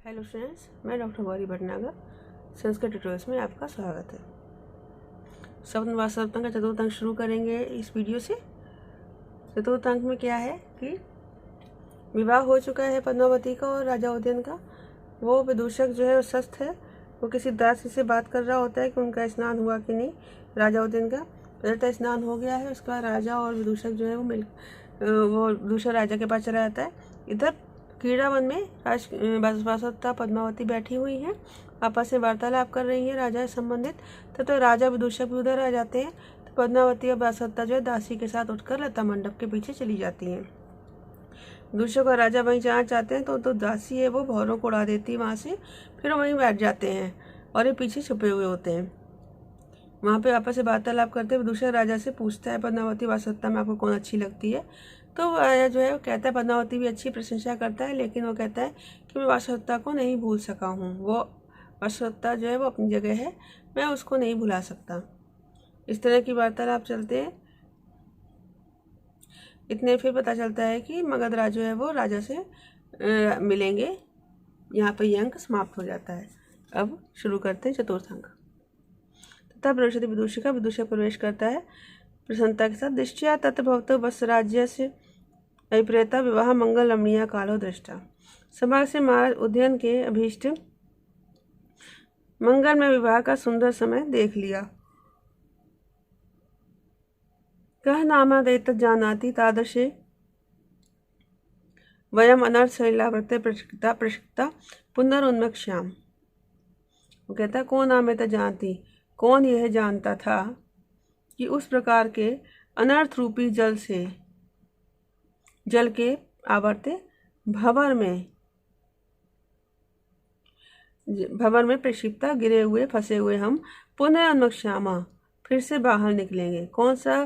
Hello friends, मैं doctor Gauri Bhatnagar. Sanskrit tutorials में आपका स्वागत है। सप्तम सप्तम का चतुर्थ अंक शुरू करेंगे इस वीडियो से। चतुर्थ अंक में क्या है कि विवाह हो चुका है पद्मावती का और राजा उदयन का। वो विदूषक जो है स्वस्थ है। वो किसी दासी से बात कर रहा होता है कि उनका स्नान हुआ कि नहीं। राजा उदयन का पहले स्नान हो गया है। उसके बाद राजा और विदूषक जो है वो दूसरा राजा के पास चला जाता है। इधर क्रीड़ावन में वासवदत्ता पद्मावती बैठी हुई हैं, आपस में वार्तालाप कर रही हैं राजा से संबंधित। तो राजा विदूषक भी उधर आ जाते हैं। तो पद्मावती और वासवदत्ता जो है दासी के साथ उठकर लता मंडप के पीछे चली जाती हैं। विदूषक और राजा वहीं जाना चाहते हैं तो दासी है वो भौरों को उड़ा देती है वहाँ से। फिर वहीं बैठ जाते हैं और ये पीछे छुपे हुए होते हैं। वहाँ पे आपस में वार्तालाप करते हैं। विदूषक राजा से पूछता है पद्मावती वासवदत्ता में आपको कौन अच्छी लगती है। तो राजा जो है वो कहता है पद्मावती भी अच्छी प्रशंसा करता है, लेकिन वो कहता है कि मैं वासवदत्ता को नहीं भूल सका हूँ। वो वासवदत्ता जो है वो अपनी जगह है, मैं उसको नहीं भुला सकता। इस तरह की वार्तालाप चलते हैं। इतने फिर पता चलता है कि मगधराज जो है वो राजा से मिलेंगे। यहाँ पर यह अंक समाप्त हो जाता है। अब शुरू करते हैं चतुर्थ अंक। तथा प्रवेशति विदूषिका, विदूषक प्रवेश करता है प्रसन्नता के साथ। दृष्टिया तत्भवतो वत्स राज्य से अभिप्रेता विवाह मंगल रमणीय कालो दृष्टा। सौभाग्य से महाराज उदयन के अभीष्ट मंगल में विवाह का सुंदर समय देख लिया। कह नामा दैत जानाति तादृशे वयम अनर्थ शैलावृत्ते प्रशिक्षिता पुनरुन्मक्ष्याम। वो कहता कौन नाम है जानती, कौन यह जानता था कि उस प्रकार के अनर्थ रूपी जल के आवर्ते भंवर में प्रक्षिप्ता गिरे हुए फंसे हुए हम पुनः उन्मक्ष्यामा फिर से बाहर निकलेंगे। कौन सा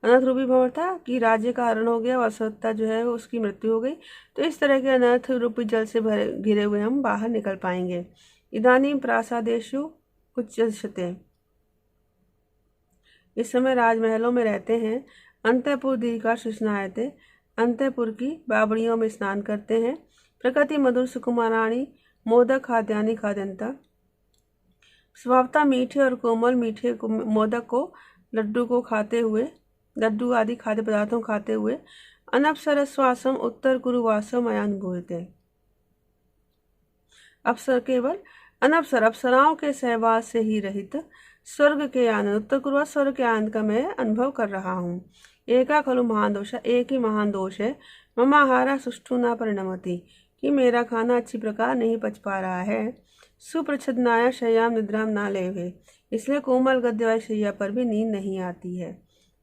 अनर्थ रूपी भंवर था कि राज्य का हरण हो गया, वासवदत्ता जो है उसकी मृत्यु हो गई। तो इस तरह के अनर्थ रूपी जल से घिरे हुए हम बाहर निकल पाएंगे। इदानीं प्रासादेषु उच्यते, इस समय राजमहलों में रहते हैं। अंतःपुर दीर्घा सुस्नायते, अंतःपुर की बावड़ियों में स्नान करते हैं। प्रकृति मधुर सुकुमाराणी मोदक खाद्यानि खाद्यंता, स्वभावता मीठे और कोमल मीठे मोदक को लड्डू आदि खाद्य पदार्थों खाते हुए अनप्सरस्वासम उत्तर कुरुवासम अनुभूयते। अप्सर केवल अप्सराओं के सहवास से ही रहित स्वर्ग के आनंद, उत्तर कुरुवा स्वर्ग के आनंद का मैं अनुभव कर रहा हूँ। एका खलु महान दोष, एक ही महान दोष है। ममाहारा सुष्ठु न परिणमति, कि मेरा खाना अच्छी प्रकार नहीं पच पा रहा है। सुप्रच्छदनाया शय्याम निद्राम ना लेवे, इसलिए कोमल गद्यवाय शैया पर भी नींद नहीं आती है।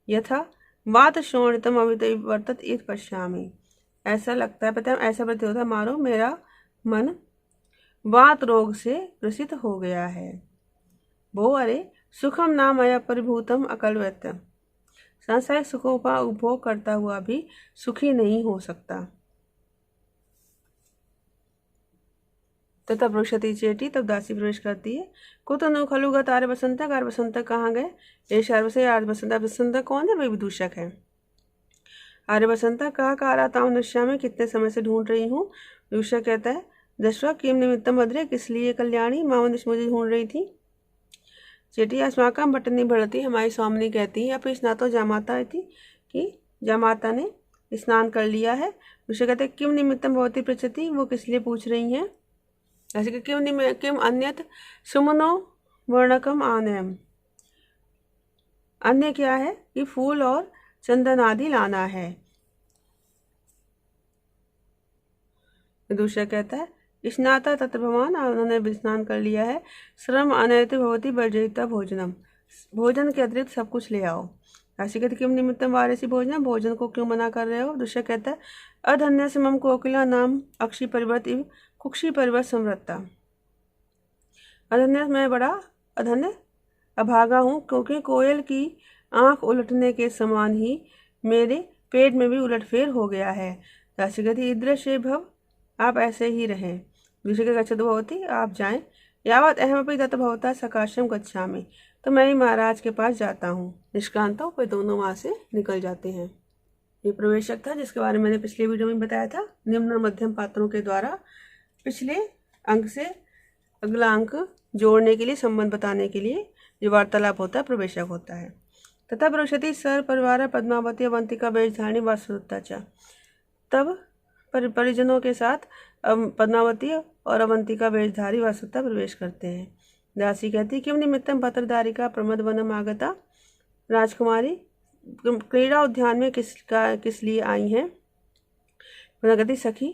यथा वात शोणितम अविवर्तत इत पश्यामि, ऐसा लगता है पता ऐसा प्रतीत होता है मारो मेरा मन वात रोग से ग्रसित हो गया है। वो अरे सुखम नाम अया परिभूतम अकलवत, सांसारिक सुखों का उपभोग करता हुआ भी सुखी नहीं हो सकता। तथा प्रवेशति चेटी, तब दासी प्रवेश करती है। कुतनु खलुगत आर्य बसंतक, आर्य बसंतक कहाँ गए। ये शार्वसे आर्य बसंतक कौन है, वही विदूषक है। आर्य बसंतक कहा का रहा था नशा में, कितने समय से ढूंढ रही हूँ। विदूषक कहता है दशवा किम निमित्तम भद्रे, किस लिए कल्याणी, मावनिश मुझे ढूंढ रही थी। चेटी अस्माकम बटनी बढ़ती, हमारी स्वामिनी कहती है अपनी स्नातो जामाता थी कि जामाता ने स्नान कर लिया है। विदूषक कहते किम निमित्तम भवती पृच्छति, वो किस लिए पूछ रही हैं। ऐसे कि किम अन्यत सुमनो वर्णकम आनयम, अन्य क्या है कि फूल और चंदन आदि लाना है। विदूषक कहता है स्नाता तत्र भवान, उन्होंने स्नान कर लिया है। श्रम अनैति भवती वर्जयिता भोजनम, भोजन के अतिरिक्त सब कुछ ले आओ। ऐसे कहते किम निमित्तम वारसी भोजन, भोजन को क्यों मना कर रहे हो। विदूषक कहता है अधन्य से मम कोकिला नाम अक्षी परिवर्त इव कुक्षी परिवर्त समृत्ता, अधन्य मैं बड़ा अधन्य अभागा हूँ, क्योंकि कोयल की आंख उलटने के समान ही मेरे पेट में भी उलटफेर हो गया है। ऐसे कहती ईदृशे भव, आप ऐसे ही रहें। दूसरे के गच्छतु भवती, आप जाएं। यावत अहमपि तत् भवता सकाशम गच्छामि, तो मैं ही महाराज के पास जाता हूँ। निष्क्रांत वे दोनों वहाँ से निकल जाते हैं। ये प्रवेशक था जिसके बारे में मैंने पिछले वीडियो में बताया था। निम्न मध्यम पात्रों के द्वारा पिछले अंक से अगला अंक जोड़ने के लिए, संबंध बताने के लिए जो वार्तालाप होता है प्रवेशक होता है। तथा प्रविशति सर परिवार पद्मावती अवंतिका वेशधारणी वासुदेवता च। तब परिजनों के साथ पद्मावती और अवंतिका वेशधारी वासुदेवता प्रवेश करते हैं। दासी कहती किम निमित्तम पत्रधारिका प्रमद वनम आगता। राजकुमारी क्रीड़ा उद्यान में किस लिए आई हैं। कहती सखी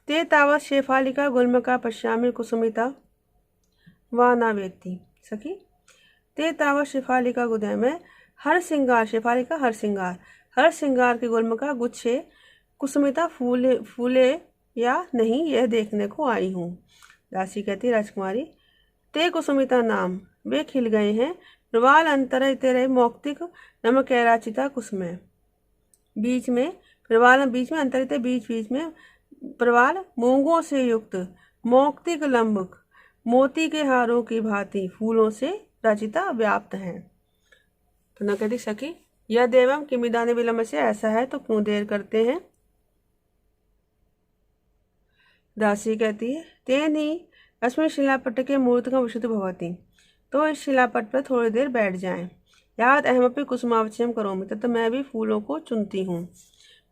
ते तावत शेफालिका गुल्मका पश्यामि कुसुमिता वा ना वेत्ति। सखी ते तावत शेफालिका गुदय में हर श्रृंगार, शेफालिका हर श्रृंगार के गुल्मका गुच्छे कुसुमिता फूले या नहीं यह देखने को आई हूँ। दासी कहती राजकुमारी ते कुसुमिता नाम वे खिल गए हैं। प्रवाल अंतर तेरे मौक्तिक नम कैराचिता कुसुमे। बीच में प्रवाल, बीच में अंतरित, बीच में प्रवाल मूंगों से युक्त मौक्तिक लंबक मोती के हारों की भांति फूलों से रचिता व्याप्त हैं। तो न कहती सखी यह देवम किमिदाने विलंब से, ऐसा है तो क्यों देर करते हैं। दासी कहती है तेन ही अस्मिन् शिलापट्ट के मूर्त का विशुद्ध भवती। तो इस शिलापट पर थोड़ी देर बैठ जाएं। याद अहमपि कुसुमावचयम करोमि, तो मैं भी फूलों को चुनती हूँ।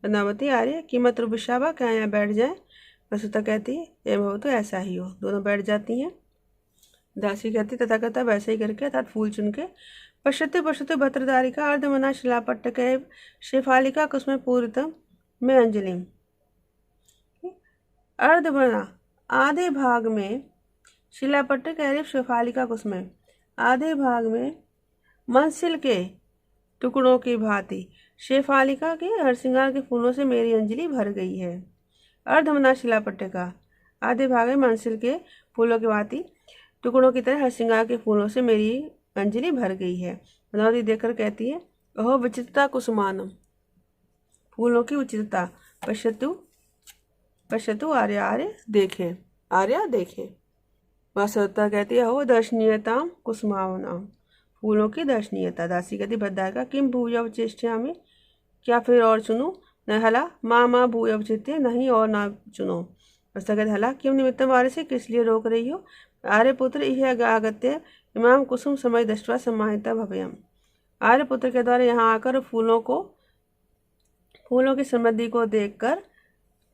पद्मावती आर्य कीमत रुबिशाबा, क्या यहाँ बैठ जाए। वसुता कहती है ये भव तो ऐसा ही हो। दोनों बैठ जाती हैं। दासी कहती तथा कहता वैसे ही करके अर्थात फूल चुन के पश्यते भद्रदारिका अर्धमना शिलापट्ट के शेफालिका कुसुम पूरित में अंजलि। अर्धमना आधे भाग में, शिलापट्ट कह शेफालिका कुसुम आधे भाग में मंसिल के टुकड़ों की भांति शेफालिका के हरसिंगार के फूलों से मेरी अंजलि भर गई है। अर्धमना शिलापट्ट का आधे भाग में मंसिल के फूलों की भांति टुकड़ों की तरह हरसिंगार के फूलों से मेरी अंजलि भर गई है। पद्मावती देखकर कहती है ओह विचित्रता कुसुमानम, फूलों की उचितता। पश्यतु आर्य देखे, आर्या देखे। वासुदेवता कहती है हो दर्शनीयता कुसुमावना, फूलों की दर्शनीयता। दासी कहती भद्रारिका किम भूयव चेष्टामि, क्या फिर और चुनूं। न हला माँ भूयव चित्ते, नहीं और ना चुनो। वस्ता कहते हला किम निमित्तम आर्य से, किस लिए रोक रही हो। आर्यपुत्र यह आगत्य इमाम कुसुम समय दृष्ट्वा सम्मानिता भव्यम। आर्यपुत्र के द्वारा यहाँ आकर फूलों की समृद्धि को देखकर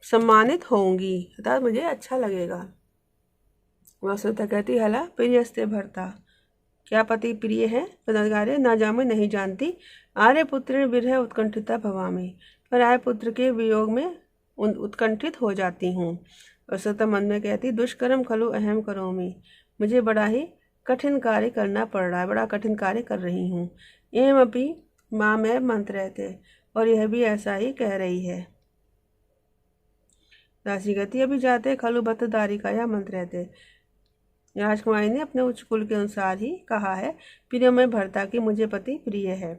सम्मानित होंगी, अर्थात मुझे अच्छा लगेगा। वसुदेवता कहती हला प्रियस्ते भरता, क्या पति प्रिय है। पदाधिकारी ना जामे, नहीं जानती। आर्यपुत्र विरह उत्कंठिता भवामी, पर आर्यपुत्र के वियोग में उत्कंठित हो जाती हूँ। वसुदेवता मन में कहती दुष्कर्म खलु अहम करोमि, मुझे बड़ा ही कठिन कार्य करना पड़ रहा है, बड़ा कठिन कार्य कर रही हूँ। एम अपी माँ में मंत्र रहते, और यह भी ऐसा ही कह रही है। दासी कहती अभी जाते खलु भद्रदारी का यह मंत्र रहते। राजकुमारी ने अपने उच्च कुल के अनुसार ही कहा है प्रियमय भरता की मुझे पति प्रिय है।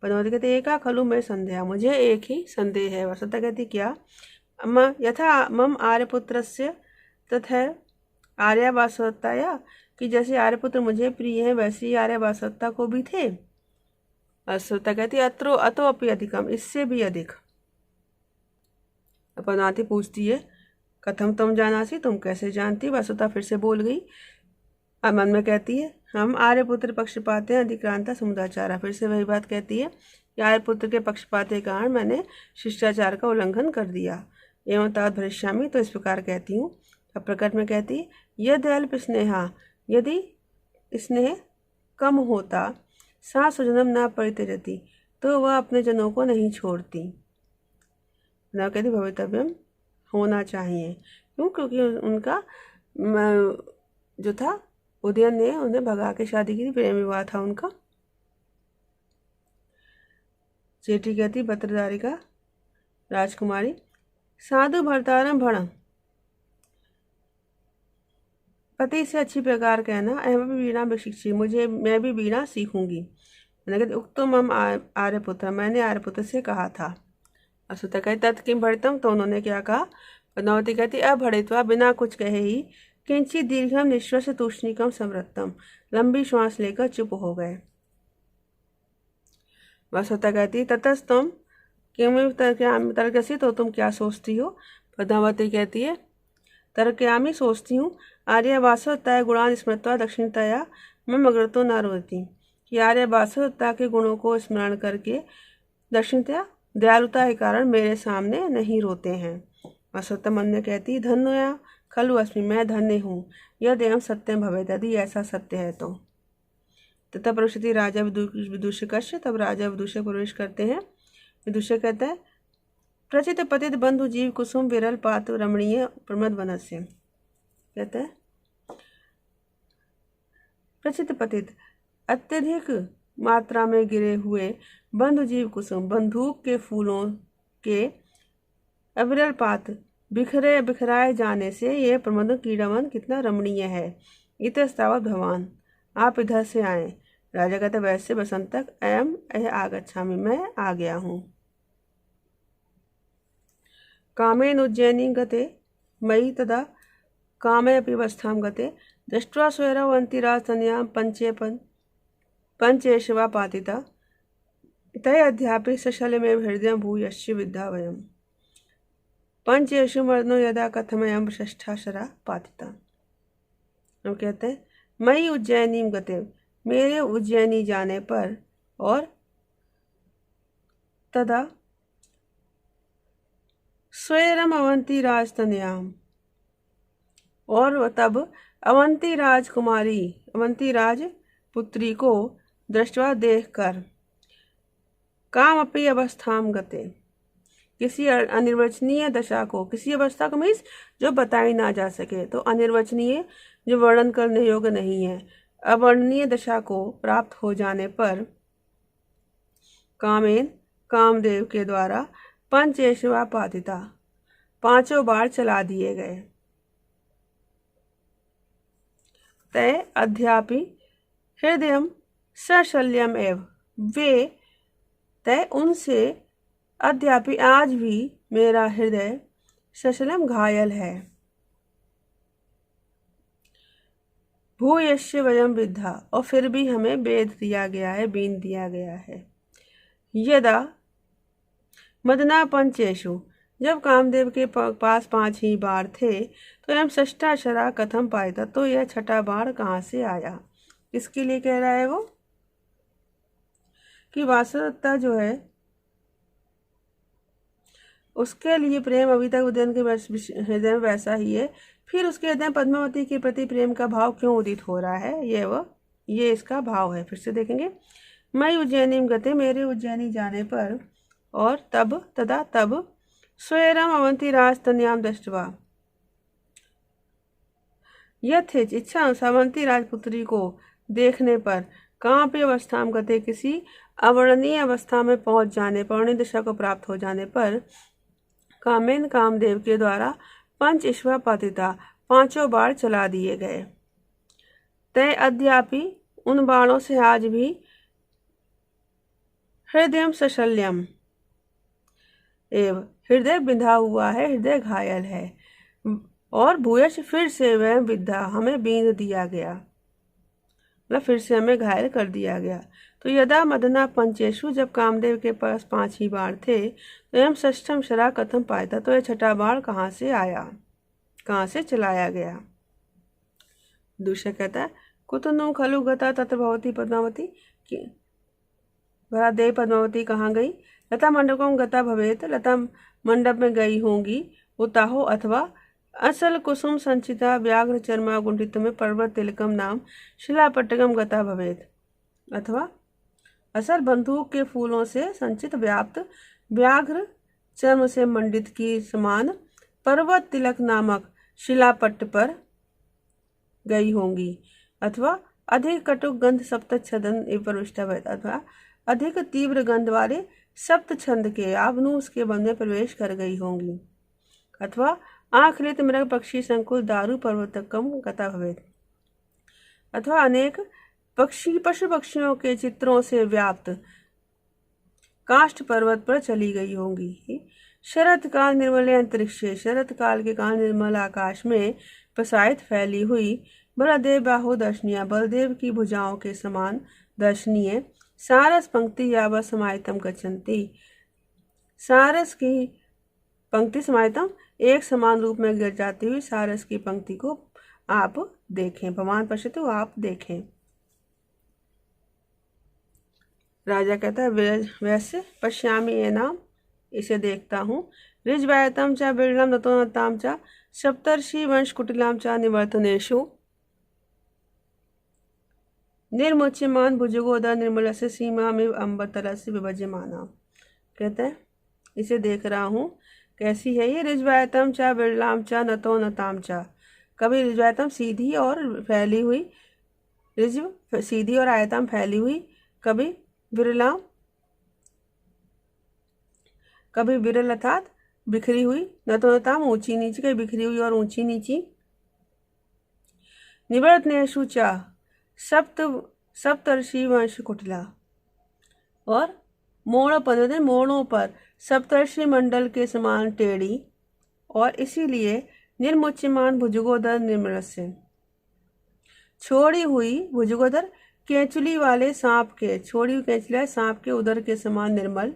पद्मावती कहती एका खलु में संदेह, मुझे एक ही संदेह है। वसुदेवता कहती क्या। अम्मा यथा मम आर्यपुत्रस्य तथा आर्या वासवत्ताया, कि जैसे आर्यपुत्र मुझे प्रिय है वैसे ही आर्या वासवत्ता को भी थे। वसुदेवता कहती अतो अपि अधिकम, इससे भी अधिक। पद्मावती पूछती है कथम तुम जानासी, तुम कैसे जानती। वसुदेवता फिर से बोल गई। अब मन में कहती है हम आर्यपुत्र पक्षपात हैं अधिक्रांता समुदाचारा। फिर से वही बात कहती है कि आर्यपुत्र के पक्षपात के कारण मैंने शिष्टाचार का उल्लंघन कर दिया। एवं तात भरिष्यामि, तो इस प्रकार कहती हूँ। अब प्रकट में कहती है यदि अल्प स्नेहा, यदि स्नेह कम होता, सा सुजनम ना परित्यजति, तो वह अपने जनों को नहीं छोड़ती। ना कहती भवितव्यम, होना चाहिए। क्यों, क्योंकि उनका जो था उदयन ने उन्हें भगा के शादी की थी, प्रेम विवाह था उनका। चेटी कहती भद्रदारिका राजकुमारी साधु भरतारम भण, पति से अच्छी प्रकार कहना। अहम भी वीणा शिक्षी, मैं भी वीणा सीखूंगी। मैंने कहती उक्तम हम आर्यपुत्र, मैंने आर्यपुत्र से कहा था। वसुदेवता कहती तत्किम भरितम, तो उन्होंने क्या कहा। पद्मावती कहती अभड़ित्वा, बिना कुछ कहे ही किंचित दीर्घम निश्वास तूष्णिकम समृतम, लंबी श्वास लेकर चुप हो गए। वसुदेवता कहती ततस्तम किम तर्कसी, तो तुम क्या सोचती हो। पद्मावती कहती है तर्कयामी, सोचती हूँ। आर्य वासवत्ताय गुणान स्मृत्वा दक्षिणतया मम अग्रतो न रोती, कि आर्य वासवत्ता के गुणों को स्मरण करके दक्षिणतया दयालुता के कारण मेरे सामने नहीं रोते हैं। वासवत्ता मन में कहती, धन्योया खलु अस्मि, मैं धन्य हूँ, यदि एवं सत्यम भवेत्, यदि ऐसा सत्य है तो। तथा प्रवेशति राजा विदूषकश्च, तब राजा विदूषक प्रवेश करते हैं। विदूषक कहता है, प्रचित पतित बंधु जीव कुसुम विरल पात रमणीय प्रमद वनस्य। कहता है प्रचित पतित, अत्यधिक मात्रा में गिरे हुए बंधु जीव कुसुम, बंदूक के फूलों के अविरल पात बिखराए जाने से ये प्रमद कीड़ावन कितना रमणीय है। इतस्तावत् भवान, आप इधर से आए। राजा कहते, वैसे बसंतक अयम आगच्छामि, मैं आ गया हूँ। कामेन उज्जैनी गते मयि तदा कामे अपि अवस्थां गते, दृष्ट्वा स्वैरवन्ती राजतनयां पंचेशवा पातिता, तय अध्यापि सशलमेव हृदय भूयश्च विद्या वयम्, पंचेषु मर्दनो यदा कथमयं षष्ठाशरा पातिता। हम कहते हैं, मई उज्जैनी गते, मेरे उज्जैनी जाने पर, और तदा स्वयं अवंती राजतनयाम, और तब अवंती राजकुमारी, अवंती राज पुत्री को दृष्टवा देखकर, काम अपनी अवस्थाम गते, किसी अनिर्वचनीय दशा को, किसी अवस्था को मीन्स जो बताई ना जा सके, तो अनिर्वचनीय जो वर्णन करने योग्य नहीं है, अवर्णनीय दशा को प्राप्त हो जाने पर, कामेन कामदेव के द्वारा पंचेशवा पातिता, पांचों बार चला दिए गए। तय अध्यापि हृदय सशल्यम एव, वे तय उनसे अध्यापि आज भी मेरा हृदय सशलम घायल है। भूयश्य वयम विद्धा, और फिर भी हमें वेद दिया गया है, बीन दिया गया है। यदा मदना पंचेशु, जब कामदेव के पास 5 ही बार थे, तो एम षष्ठाक्षरा कथम पायता, तो यह छठा बार कहाँ से आया। किसके लिए कह रहा है वो, कि वासवदत्ता जो है उसके लिए प्रेम अभी तक उदयन के हृदय में वैसा ही है, फिर उसके हृदय पद्मावती के प्रति प्रेम का भाव क्यों उदित हो रहा है, ये इसका भाव है। फिर से देखेंगे, मैं उज्जैनी गते, मेरे उज्जैनी जाने पर, और तब स्वयं अवंती राज तनयाम दृष्टवा, यथेच इच्छा अनुसार अवंती राजपुत्री को देखने पर, कहाँ पे अवस्था में गते, किसी अवर्णनीय अवस्था में पहुंच जाने पर, अवर्णनीय दिशा को प्राप्त हो जाने पर, कामेन कामदेव के द्वारा पंचेशवा पातिता, पांचों बार चला दिए गए। तय अद्यापि, उन बाणों से आज भी, हृदय सशल्यम एव, हृदय बिंधा हुआ है, हृदय घायल है, और भूयश, फिर से वह विद्या, हमें बींध दिया गया, मतलब फिर से हमें घायल कर दिया गया। तो यदा मदना पंचेशु, जब कामदेव के पास 5 ही बार थे, तो एम षष्ठम शरा कथम पायता, तो यह छठा बार कहाँ से आया, कहाँ से चलाया गया। दूसरा कहता है, कुतनु खलु गता तत्र भवती पद्मावती, भरा देव पद्मावती कहाँ गई, लता मंडपम गता भवेत, लता मंडप में गई होंगी, उताहो, अथवा असल कुसुम संचिता व्याघ्र चर्मा गुंडित में पर्वत तिलकम नाम शिलापट्टगम गता भवेत, अथवा असल बंदूक के फूलों से संचित व्याप्त व्याघ्र चर्म से मंडित की समान पर्वत तिलक नामक शिलापट्ट पर गई होंगी, अथवा अधिक कटुक गंध सप्त छदन प्रविष्टा भवेत, अथवा अधिक तीव्र गंध वाले सप्त छंद के आबनूस के वन में प्रवेश कर गई होंगी, अथवा आखलित मृग पक्षी संकुल दारू पर्वतकम गता भवेत, अथवा अनेक पशु पक्षियों के चित्रों से व्याप्त काष्ठ पर्वत पर चली गई होंगी। शरत काल निर्मल अंतरिक्ष, शरत काल के काल निर्मल आकाश में प्रसारित फैली हुई बलदेव बाहु दर्शनीय, बलदेव की भुजाओं के समान दर्शनीय, सारस पंक्ति यावत समाहितम गच्छन्ति, सारस की पंक्ति समाहितम एक समान रूप में गिर जाती हुई सारस की पंक्ति को आप देखें। भवान पश्यतु, आप देखें। राजा कहता है वैश्य पश्यामि एनाम, इसे देखता हूँ। ऋजवायतम च बिरलम नतोन्नताम च सप्तर्षि वंश कुटिलाम च निवर्तनेषु निर्मुच्यमान भुजगोदर निर्मल से सीमा में अम्बतल से विभज्यमाना। कहते हैं इसे देख रहा हूँ। कैसी है ये? ऋजवायतम च बिरलाम च नतो नताम च। कभी ऋजवायतम सीधी और फैली हुई, ऋजव सीधी और आयतम फैली हुई, कभी विरलाम, कभी विरल अर्थात बिखरी हुई, नतोनताम ऊंची नीची, कभी बिखरी हुई और ऊंची नीची। निवर्तनेषु च सप्तर्षि वंश कुटिला, और मोड़ों पर सप्तर्षि मंडल के समान टेढ़ी, और इसीलिए निर्मुच्यमान भुजगोदर निर्मल से, छोड़ी हुई भुजगोदर केंचुली वाले सांप के, छोड़ी हुई केंचुली वाले सांप के उदर के समान निर्मल।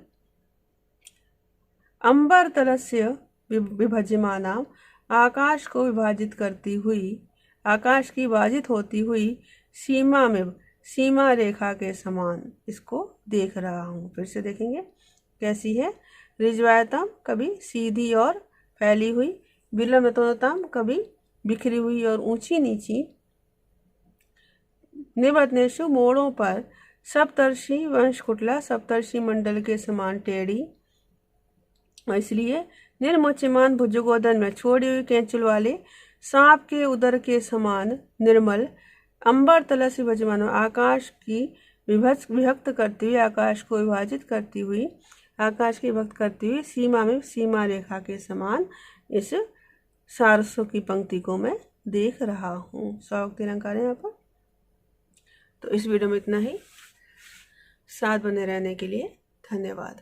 अंबर तलस्य विभज्यमाना, आकाश को विभाजित करती हुई, आकाश की विभाजित होती हुई सीमा में, सीमा रेखा के समान इसको देख रहा हूँ। फिर से देखेंगे कैसी है? ऋजवायतम कभी सीधी और फैली हुई, विरलम नतोन्नताम कभी बिखरी हुई और ऊंची नीची, निवर्तनेषु मोड़ों पर, सप्तर्षि वंश कुटिला सप्तर्षि मंडल के समान टेढ़ी, इसलिए निर्मुच्यमान भुजगोदर में, छोड़ी हुई केंचुल वाले सांप के उदर के समान निर्मल। अंबर तलस विभज्यमान, आकाश की विभक्त करती हुई, आकाश को विभाजित करती हुई, आकाश की विभक्त करती हुई सीमा में, सीमा रेखा के समान इस सारसों की पंक्ति को मैं देख रहा हूँ। सौक्ति अलंकार है यहाँ पर। तो इस वीडियो में इतना ही। साथ बने रहने के लिए धन्यवाद।